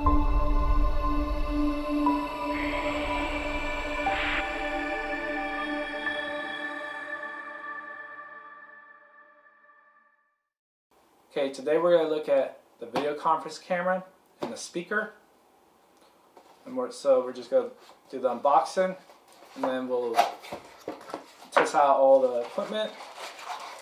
Okay, today we're going to look at the video conference camera and the speaker. And so we're just going to do the unboxing, and then we'll test out all the equipment,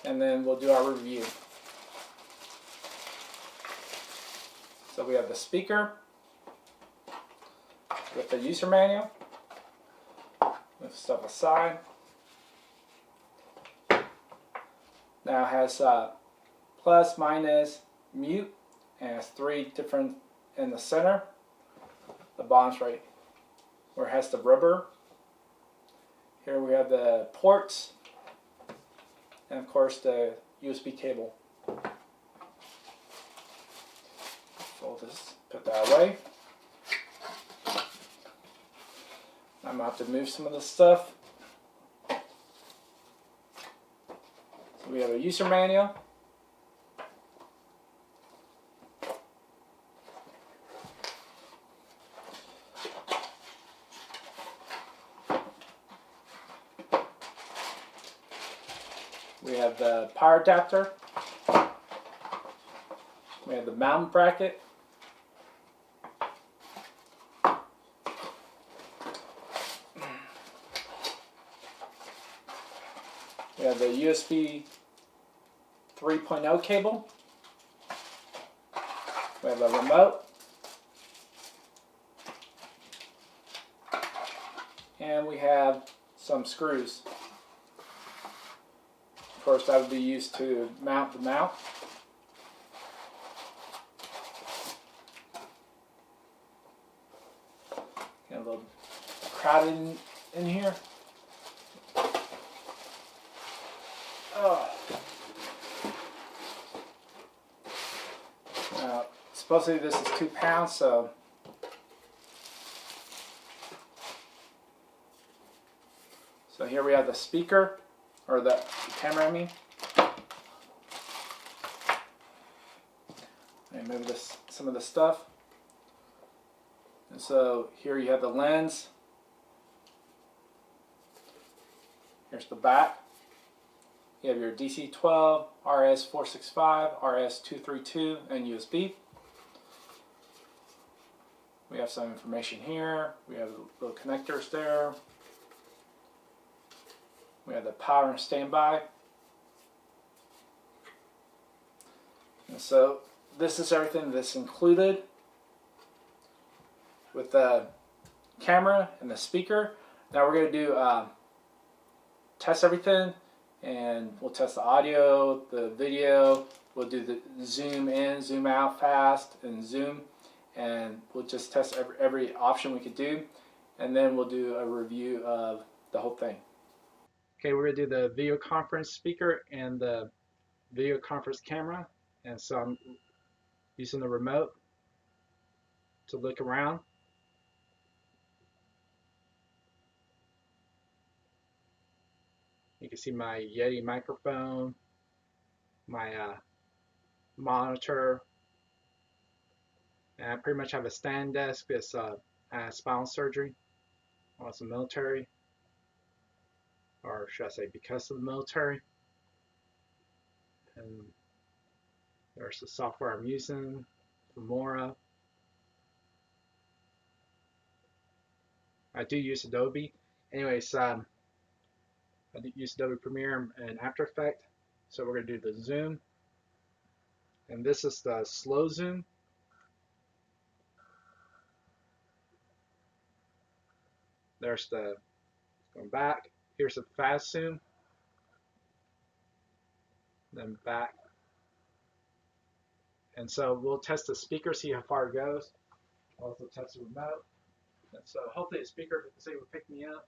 and then we'll do our review. So we have the speaker with the user manual. Move stuff aside. Now it has plus, minus, mute, and it's 3 different in the center. The bottom's right where it has the rubber. Here we have the ports, and of course the USB cable. Fold this, put that away. I'm going to have to move some of the stuff. So we have a user manual. We have the power adapter. We have the mount bracket. We have the USB 3.0 cable. We have a remote. And we have some screws. Of course, that would be used to mount the mount. Get a little crowded in here. Oh. Now, supposedly this is 2 pounds, so here we have the speaker, or the camera, I mean. Move this, some of the stuff. And so here you have the lens. Here's the back. You have your DC-12, RS-465, RS-232, and USB. We have some information here. We have little connectors there. We have the power and standby. And so this is everything that's included with the camera and the speaker. Now we're going to do test everything, and we'll test the audio, the video. We'll do the zoom in, zoom out fast, and zoom, and we'll just test every option we could do, and then we'll do a review of the whole thing. Okay, we're going to do the video conference speaker and the video conference camera. And so I'm using the remote to look around. You can see my Yeti microphone, my monitor, and I pretty much have a stand desk because I had spinal surgery. I was in the military, or should I say because of the military. And there's the software I'm using, Filmora. I do use Adobe. Anyways, I do use Adobe Premiere and After Effects. So we're going to do the zoom. And this is the slow zoom. There's the going back. Here's the fast zoom. Then back. And so we'll test the speaker, see how far it goes. I'll also test the remote. And so hopefully the speaker will pick me up.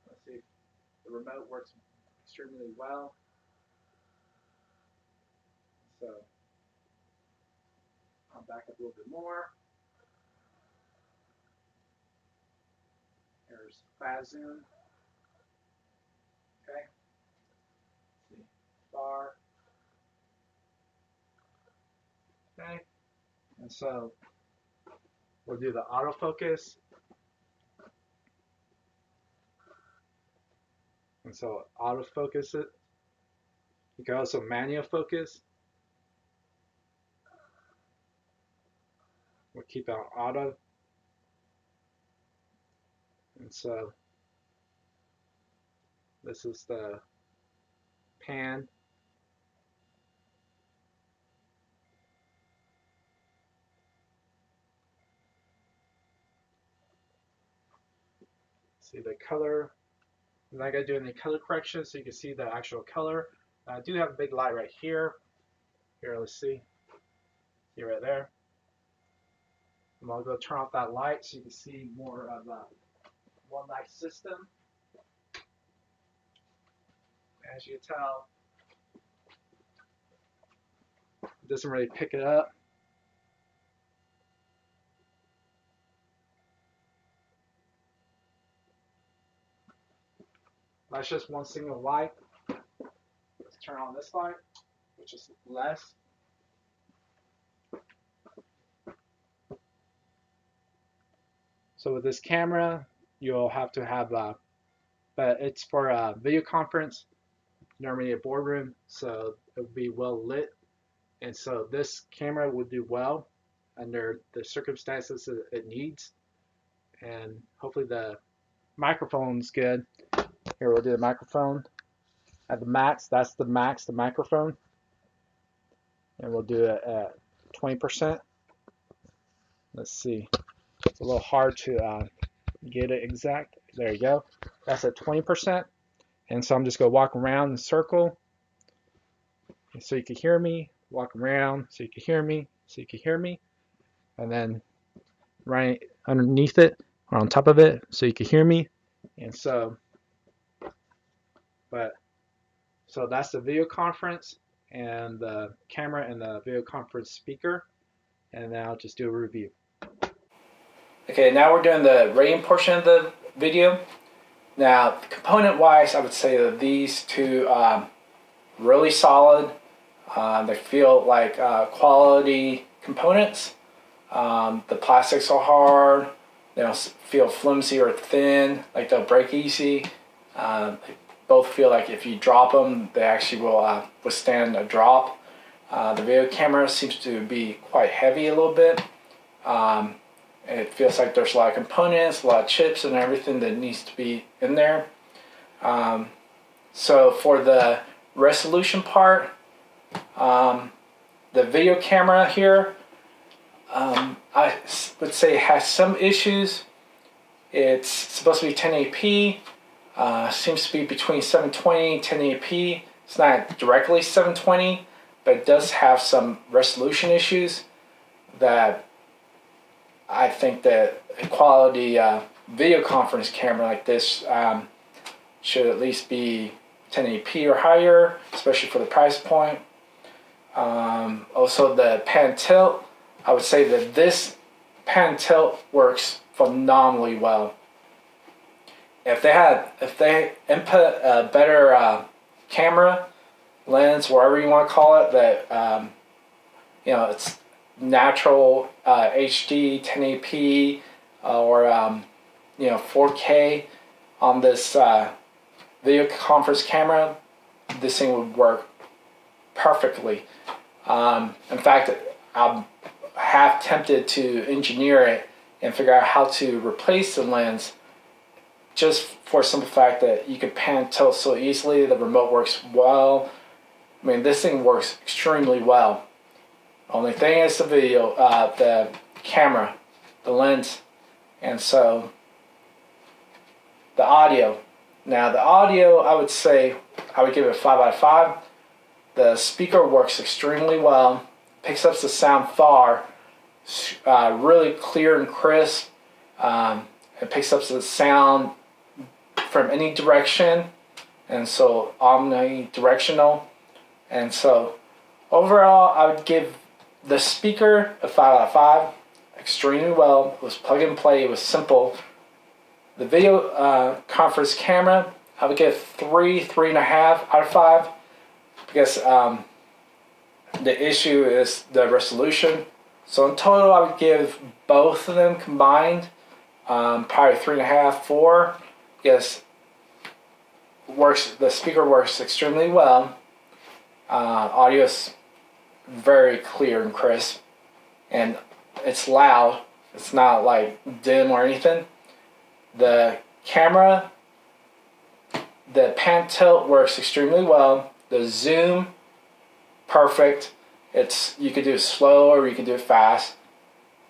Let's see if the remote works extremely well. So I'll back up a little bit more. There's fast zoom. Okay. Let's see. Far. Okay. And so We'll do the autofocus. And so autofocus it. You can also manual focus. We'll keep on auto. And so this is the pan. See the color. I'm not going to do any color correction so you can see the actual color. I do have a big light right here. Here, let's see. See right there. I'm going to go turn off that light so you can see more of a one light system. As you can tell, it doesn't really pick it up. That's just one single light. Let's turn on this light, which is less. So with this camera, you'll have to have, but it's for a video conference, normally a boardroom, so it would be well lit. And so this camera would do well under the circumstances that it needs. And hopefully the microphone's good. Here, we'll do the microphone at the max. That's the max, the microphone. And we'll do it at 20%. Let's see. It's a little hard to get it exact. There you go. That's at 20%. And so I'm just going to walk around in a circle so you can hear me. Walk around so you can hear me. So you can hear me. And then right underneath it or on top of it so you can hear me. And so, so that's the video conference and the camera and the video conference speaker. And now I'll just do a review. Okay, now we're doing the rating portion of the video. Now, component wise, I would say that these two really solid. They feel like quality components. The plastics are hard. They don't feel flimsy or thin, like they'll break easy. They both feel like if you drop them, they actually will withstand a drop. The video camera seems to be quite heavy a little bit. It feels like there's a lot of components, a lot of chips and everything that needs to be in there. So for the resolution part, the video camera here, I would say has some issues. It's supposed to be 1080p, seems to be between 720 and 1080p. It's not directly 720, but it does have some resolution issues that I think that a quality video conference camera like this should at least be 1080p or higher, especially for the price point. Also the pan tilt, I would say that this pan tilt works phenomenally well. If they input a better camera, lens, whatever you want to call it, that it's natural HD 1080p or 4K on this video conference camera, this thing would work perfectly. In fact, I'm half tempted to engineer it and figure out how to replace the lens, just for the simple fact that you could pan tilt so easily. The remote works well. I mean, this thing works extremely well. Only thing is the video, the camera, the lens, and so the audio. Now the audio, I would say, I would give it a 5 out of 5. The speaker works extremely well, picks up the sound far, really clear and crisp. It picks up the sound from any direction, and so omnidirectional. And so overall, I would give the speaker a 5 out of 5. Extremely well. It was plug and play. It was simple. The video conference camera, I would give 3.5 out of 5, because the issue is the resolution. So in total, I would give both of them combined probably 3.5, 4. Yes, the speaker works extremely well. Audio is very clear and crisp, and it's loud. It's not like dim or anything. The camera, the pan tilt works extremely well. The zoom, perfect. You could do it slow or you can do it fast.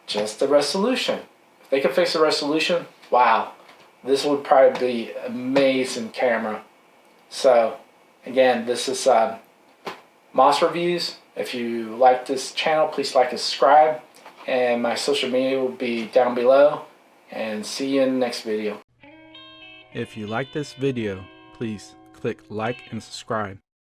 Just the resolution. If they could fix the resolution, wow, this would probably be an amazing camera. So again, this is Moss Reviews. If you like this channel, please like and subscribe. And my social media will be down below. And see you in the next video. If you like this video, please click like and subscribe.